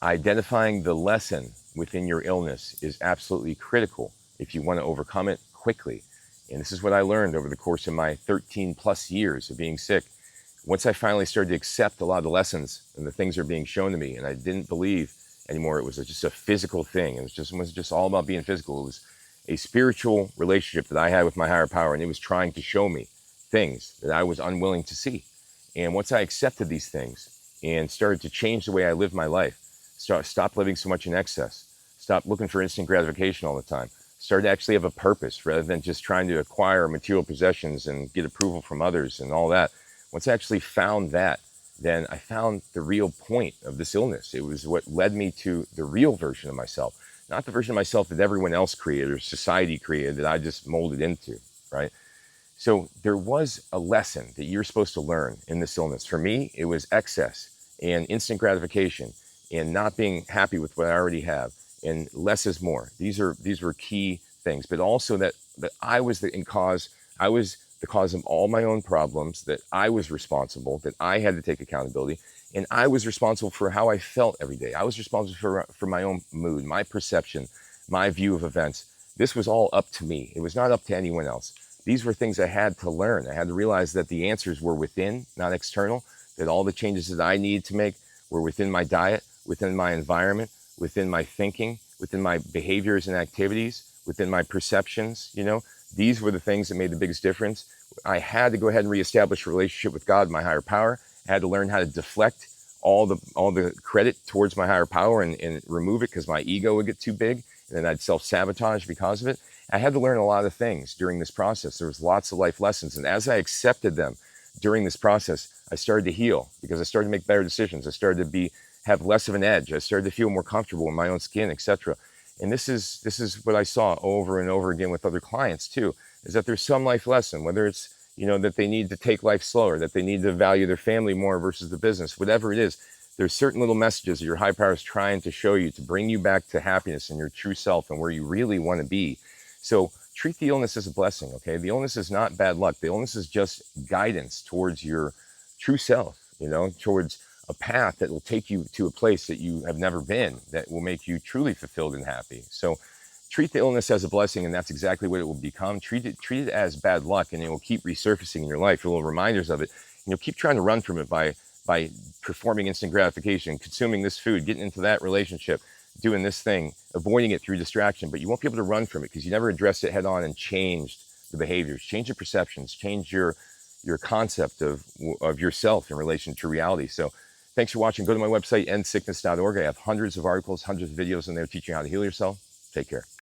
Identifying the lesson within your illness is absolutely critical if you want to overcome it quickly. And this is what I learned over the course of my 13 plus years of being sick. Once I finally started to accept a lot of the lessons and the things that are being shown to me, and I didn't believe anymore it was just a physical thing. It was just all about being physical. It was a spiritual relationship that I had with my higher power, and it was trying to show me things that I was unwilling to see. And once I accepted these things and started to change the way I lived my life, stop living so much in excess, stop looking for instant gratification all the time, started to actually have a purpose rather than just trying to acquire material possessions and get approval from others and all that. Once I actually found that, then I found the real point of this illness. It was what led me to the real version of myself, not the version of myself that everyone else created or society created that I just molded into, right? So there was a lesson that you're supposed to learn in this illness. For me, it was excess and instant gratification and not being happy with what I already have, and less is more. These were key things, but also that I was the cause of all my own problems, that I was responsible, that I had to take accountability, and I was responsible for how I felt every day. I was responsible for my own mood, my perception, my view of events. This was all up to me. It was not up to anyone else. These were things I had to learn. I had to realize that the answers were within, not external, that all the changes that I needed to make were within my diet, within my environment, within my thinking, within my behaviors and activities, within my perceptions. These were the things that made the biggest difference. I had to go ahead and reestablish a relationship with God, my higher power. I had to learn how to deflect all the credit towards my higher power and remove it because my ego would get too big, and then I'd self-sabotage because of it. I had to learn a lot of things during this process. There was lots of life lessons, and as I accepted them during this process, I started to heal because I started to make better decisions. I started to have less of an edge. I started to feel more comfortable in my own skin, etc. And this is what I saw over and over again with other clients too, is that there's some life lesson, whether it's, that they need to take life slower, that they need to value their family more versus the business, whatever it is, there's certain little messages that your high power is trying to show you to bring you back to happiness and your true self and where you really want to be. So treat the illness as a blessing, okay? The illness is not bad luck. The illness is just guidance towards your true self, towards a path that will take you to a place that you have never been, that will make you truly fulfilled and happy. So treat the illness as a blessing, and that's exactly what it will become. Treat it as bad luck, and it will keep resurfacing in your life, little reminders of it. And you'll keep trying to run from it by performing instant gratification, consuming this food, getting into that relationship, doing this thing, avoiding it through distraction. But you won't be able to run from it because you never addressed it head on and changed the behaviors, change your perceptions, change your concept of yourself in relation to reality. So thanks for watching. Go to my website, endsickness.org. I have hundreds of articles, hundreds of videos in there teaching you how to heal yourself. Take care.